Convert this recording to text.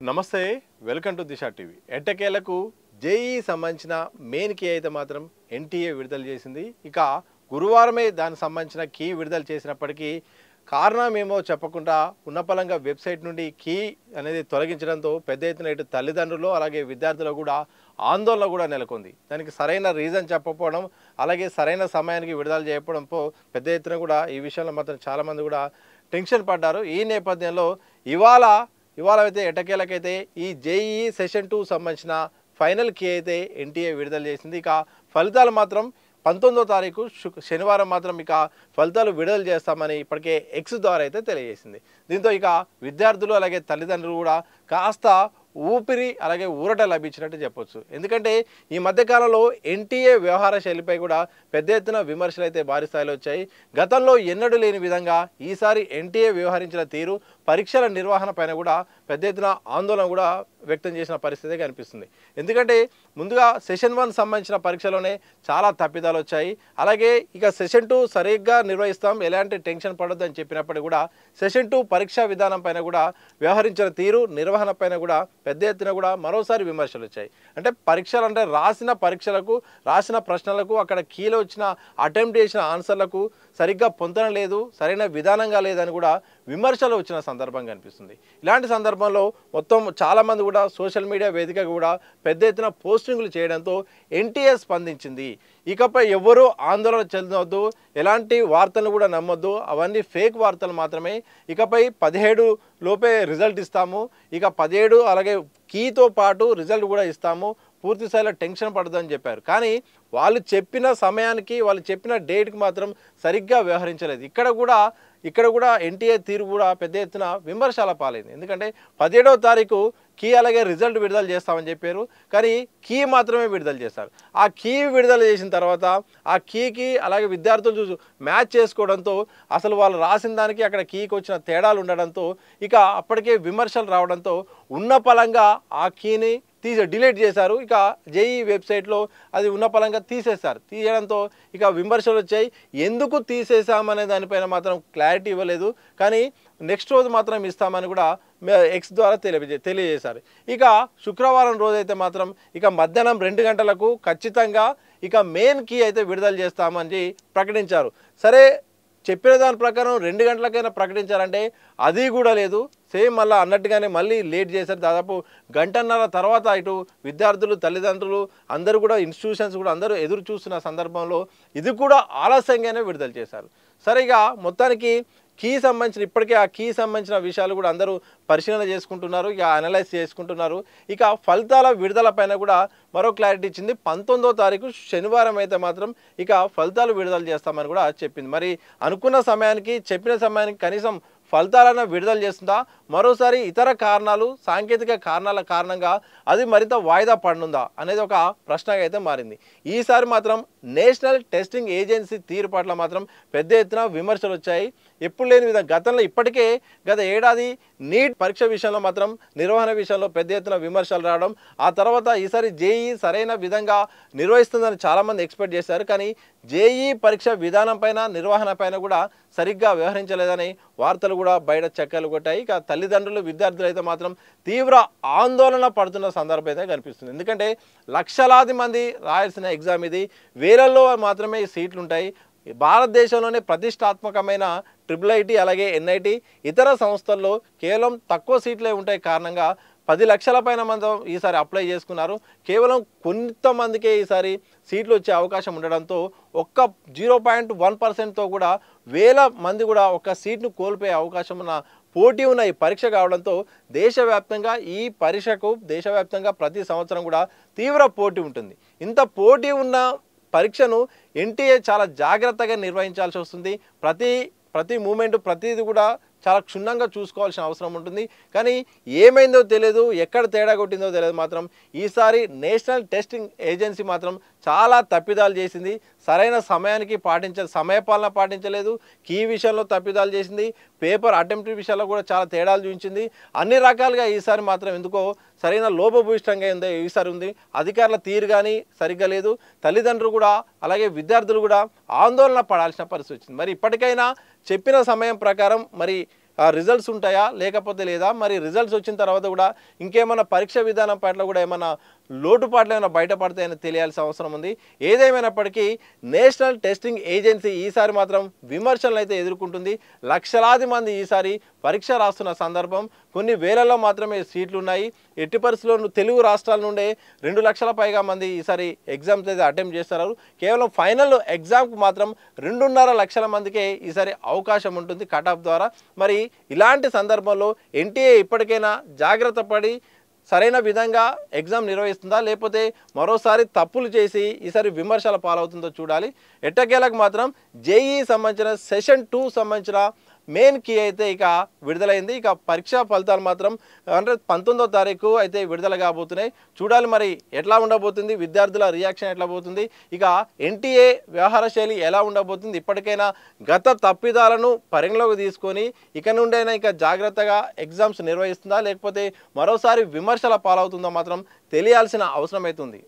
నమస్తే welcome to Disha TV ఎట్టకేలకు JEE సంబంధించిన మెయిన్ కీ అయితే మాత్రం ఎన్టీఏ విడుదల చేసింది. ఇక గురువారమే దానికి సంబంధించిన కీ విడుదల చేసినప్పటికీ కారణం ఏమో చెప్పకుండా ఉన్నపలంగా వెబ్సైట్ నుండి కీ అనేది తొలగించడంతో పెద్ద ఎత్తున ఇటు తల్లిదండ్రులు అలాగే విద్యార్థులు కూడా ఆందోళన కూడా నెలకొంది. దానికి సరైన రీజన్ చెప్పకపోవడం అలాగే సరైన సమయానికి విడుదల చేయకపోవడంతో పెద్ద ఎత్తున కూడా ఈ విషయంలో మాత్రం చాలామంది కూడా టెన్షన్ పడ్డారు. ఈ నేపథ్యంలో ఇవాళ అయితే ఎట్టకేలకైతే ఈ జేఈ సెషన్ 2 సంబంధించిన ఫైనల్ కీ అయితే ఎన్టీఏ విడుదల చేసింది. ఇక ఫలితాలు మాత్రం 19వ తారీఖు శనివారం మాత్రం ఇక ఫలితాలు విడుదల చేస్తామని ఇప్పటికే ఎక్స్ ద్వారా అయితే తెలియజేసింది. దీంతో ఇక విద్యార్థులు అలాగే తల్లిదండ్రులు కూడా కాస్త ఊపిరి అలాగే ఊరట లభించినట్టు చెప్పొచ్చు. ఎందుకంటే ఈ మధ్యకాలంలో ఎన్టీఏ వ్యవహార శైలిపై కూడా పెద్ద ఎత్తున విమర్శలు అయితే భారీ స్థాయిలో వచ్చాయి. గతంలో ఎన్నడూ లేని విధంగా ఈసారి ఎన్టీఏ వ్యవహరించిన తీరు పరీక్షల నిర్వహణ పైన కూడా పెద్ద ఎత్తున ఆందోళన కూడా వ్యక్తం చేసిన పరిస్థితి కనిపిస్తుంది. ఎందుకంటే ముందుగా సెషన్ 1 సంబంధించిన పరీక్షలోనే చాలా తప్పిదాలు వచ్చాయి. అలాగే ఇక సెషన్ 2 సరిగ్గా నిర్వహిస్తాం, ఎలాంటి టెన్షన్ పడొద్దు అని చెప్పినప్పటికీ కూడా సెషన్ 2 పరీక్షా విధానం పైన కూడా వ్యవహరించిన తీరు నిర్వహణ పైన కూడా పెద్ద ఎత్తున కూడా మరోసారి విమర్శలు వచ్చాయి. అంటే పరీక్షలు అంటే రాసిన పరీక్షలకు రాసిన ప్రశ్నలకు అక్కడ కీలో వచ్చిన అటెంప్ట్ చేసిన ఆన్సర్లకు సరిగ్గా పొందడం లేదు, సరైన విధానంగా లేదని కూడా విమర్శలు వచ్చిన సందర్భం కనిపిస్తుంది. ఇలాంటి సందర్భంలో మొత్తం చాలామంది కూడా సోషల్ మీడియా వేదిక కూడా పెద్ద ఎత్తున పోస్టింగ్లు చేయడంతో ఎన్టీఏ స్పందించింది. ఇకపై ఎవరూ ఆందోళన చెందవద్దు, ఎలాంటి వార్తలు కూడా నమ్మొద్దు, అవన్నీ ఫేక్ వార్తలు మాత్రమే. ఇకపై 17 లోపే రిజల్ట్ ఇస్తాము, ఇక 17 అలాగే కీతో పాటు రిజల్ట్ కూడా ఇస్తాము, పూర్తి స్థాయిలో టెన్షన్ పడదని చెప్పారు. కానీ వాళ్ళు చెప్పిన సమయానికి వాళ్ళు చెప్పిన డేట్కి మాత్రం సరిగ్గా వ్యవహరించలేదు. ఇక్కడ కూడా ఎన్టీఏ తీరు కూడా పెద్ద ఎత్తున విమర్శల పాలైంది. ఎందుకంటే 17వ తారీఖు కీ అలాగే రిజల్ట్ విడుదల చేస్తామని చెప్పారు, కానీ కీ మాత్రమే విడుదల చేశారు. ఆ కీ విడుదల చేసిన తర్వాత ఆ కీకి అలాగే విద్యార్థులు మ్యాచ్ చేసుకోవడంతో అసలు వాళ్ళు రాసిన దానికి అక్కడ కీకి వచ్చిన తేడాలు ఉండడంతో ఇక అప్పటికే విమర్శలు రావడంతో ఉన్న పలంగా ఆ కీని డిలీట్ చేశారు. ఇక జేఈ వెబ్సైట్లో అది ఉన్న పలంగా తీసేయడంతో ఇక విమర్శలు వచ్చాయి. ఎందుకు తీసేసామనే దానిపైన మాత్రం క్లారిటీ ఇవ్వలేదు, కానీ నెక్స్ట్ రోజు మాత్రం ఇస్తామని కూడా ఎక్స్ ద్వారా తెలియజేశారు. ఇక శుక్రవారం రోజైతే మాత్రం ఇక మధ్యాహ్నం 2 గంటలకు ఖచ్చితంగా ఇక మెయిన్ కీ అయితే విడుదల చేస్తామని ప్రకటించారు. సరే, చెప్పిన దాని ప్రకారం 2 గంటలకైనా ప్రకటించారంటే అది కూడా లేదు. సేమ్ మళ్ళీ అన్నట్టుగానే మళ్ళీ లేట్ చేశారు. దాదాపు గంటన్నర తర్వాత ఇటు విద్యార్థులు తల్లిదండ్రులు అందరూ కూడా ఇన్స్టిట్యూషన్స్ కూడా అందరూ ఎదురు చూస్తున్న సందర్భంలో ఇది కూడా ఆలస్యంగానే విడుదల చేశారు. సరే, ఇక మొత్తానికి కీ సంబంధించిన ఇప్పటికే ఆ కీ సంబంధించిన విషయాలు కూడా అందరూ పరిశీలన చేసుకుంటున్నారు, ఇక అనలైజ్ చేసుకుంటున్నారు. ఇక ఫలితాల విడుదల పైన కూడా మరో క్లారిటీ ఇచ్చింది. 19వ తారీఖు శనివారం అయితే మాత్రం ఇక ఫలితాలు విడుదల చేస్తామని కూడా చెప్పింది. మరి అనుకున్న సమయానికి చెప్పిన సమయానికి కనీసం ఫలితాలను విడుదల చేస్తుందా, మరోసారి ఇతర కారణాలు సాంకేతిక కారణాల కారణంగా అది మరింత వాయిదా పడనుందా అనేది ఒక ప్రశ్నగా అయితే మారింది. ఈసారి మాత్రం నేషనల్ టెస్టింగ్ ఏజెన్సీ తీరు పట్ల మాత్రం పెద్ద ఎత్తున విమర్శలు వచ్చాయి. ఎప్పుడు లేని విధంగా గతంలో ఇప్పటికే గత ఏడాది నీట్ పరీక్ష విషయంలో మాత్రం నిర్వహణ విషయంలో పెద్ద ఎత్తున విమర్శలు రావడం, ఆ తర్వాత ఈసారి జేఈ సరైన విధంగా నిర్వహిస్తుందని చాలామంది ఎక్స్పెక్ట్ చేశారు. కానీ జేఈ పరీక్ష విధానం పైన నిర్వహణ పైన కూడా సరిగ్గా వ్యవహరించలేదని వార్తలు కూడా బయట చక్కర్లు కొట్టాయి. ఇక తల్లిదండ్రులు విద్యార్థులు అయితే మాత్రం తీవ్ర ఆందోళన పడుతున్న సందర్భం అయితే కనిపిస్తుంది. ఎందుకంటే లక్షలాది మంది రాయాల్సిన ఎగ్జామ్ ఇది, వేలల్లో మాత్రమే సీట్లు ఉంటాయి. భారతదేశంలోనే ప్రతిష్టాత్మకమైన IIIT అలాగే NIT ఇతర సంస్థల్లో కేవలం తక్కువ సీట్లే ఉంటాయి. కారణంగా 10 లక్షల పైన మంది ఈసారి అప్లై చేసుకున్నారు. కేవలం కొంతమందికే ఈసారి సీట్లు వచ్చే అవకాశం ఉండడంతో ఒక్క 0.1%తో కూడా వేల మంది కూడా ఒక్క సీట్ను కోల్పోయే అవకాశం ఉన్న పోటీ ఉన్న ఈ పరీక్ష కావడంతో దేశవ్యాప్తంగా ఈ పరీక్షకు దేశవ్యాప్తంగా ప్రతి సంవత్సరం కూడా తీవ్ర పోటీ ఉంటుంది. ఇంత పోటీ ఉన్న పరీక్షను ఎన్టీఏ చాలా జాగ్రత్తగా నిర్వహించాల్సి వస్తుంది. ప్రతి మూమెంట్ ప్రతిది కూడా చాలా క్షుణ్ణంగా చూసుకోవాల్సిన అవసరం ఉంటుంది. కానీ ఏమైందో తెలియదు, ఎక్కడ తేడా కొట్టిందో తెలియదు, మాత్రం ఈసారి నేషనల్ టెస్టింగ్ ఏజెన్సీ మాత్రం చాలా తప్పిదాలు చేసింది. సరైన సమయానికి సమయపాలన పాటించలేదు, కీ విషయంలో తప్పిదాలు చేసింది, పేపర్ అటెంప్ట్ విషయంలో కూడా చాలా తేడాలు చూపించింది. అన్ని రకాలుగా ఈసారి మాత్రం ఎందుకో సరైన లోపభూయిష్టంగా ఈసారి ఉంది. అధికారుల తీరు కానీ సరిగ్గా లేదు, తల్లిదండ్రులు కూడా అలాగే విద్యార్థులు కూడా ఆందోళన పడాల్సిన పరిస్థితి వచ్చింది. మరి ఇప్పటికైనా చెప్పిన సమయం ప్రకారం మరి రిజల్ట్స్ ఉంటాయా లేకపోతే లేదా, మరి రిజల్ట్స్ వచ్చిన తర్వాత కూడా ఇంకేమైనా పరీక్ష విధానం పట్ల కూడా ఏమైనా లోటుపాట్లు ఏమైనా బయటపడతాయని తెలియాల్సిన అవసరం ఉంది. ఏదేమైనప్పటికీ నేషనల్ టెస్టింగ్ ఏజెన్సీ ఈసారి మాత్రం విమర్శలను అయితే ఎదుర్కొంటుంది. లక్షలాది మంది ఈసారి పరీక్ష రాస్తున్న సందర్భం, కొన్ని వేలలో మాత్రమే సీట్లు ఉన్నాయి. ఎట్టి పరిస్థితుల్లో తెలుగు రాష్ట్రాల నుండే 2 లక్షల పైగా మంది ఈసారి ఎగ్జామ్స్ అయితే అటెంప్ట్ చేస్తారు. కేవలం ఫైనల్ ఎగ్జామ్కు మాత్రం 2.5 లక్షల మందికే ఈసారి అవకాశం ఉంటుంది కట్ ఆఫ్ ద్వారా. మరి ఇలాంటి సందర్భంలో ఎన్టీఏ ఇప్పటికైనా జాగ్రత్త పడి సరైన విధంగా ఎగ్జామ్ నిర్వహిస్తుందా, లేకపోతే మరోసారి తప్పులు చేసి ఈసారి విమర్శల పాలవుతుందో చూడాలి. ఎట్టకేలకు మాత్రం జేఈ సంబంధించిన సెషన్ 2 సంబంధించిన మెయిన్ కీ అయితే ఇక విడుదలైంది. ఇక పరీక్షా ఫలితాలు మాత్రం అంటే 19వ తారీఖు అయితే విడుదల కాబోతున్నాయి. చూడాలి మరి ఎట్లా ఉండబోతుంది, విద్యార్థుల రియాక్షన్ ఎట్లా పోతుంది, ఇక ఎన్టీఏ వ్యవహార శైలి ఎలా ఉండబోతుంది. ఇప్పటికైనా గత తప్పిదాలను పరిగణలోకి తీసుకొని ఇక నుండైనా ఇక జాగ్రత్తగా ఎగ్జామ్స్ నిర్వహిస్తుందా, లేకపోతే మరోసారి విమర్శల పాలవుతుందో మాత్రం తెలియాల్సిన అవసరం అవుతుంది.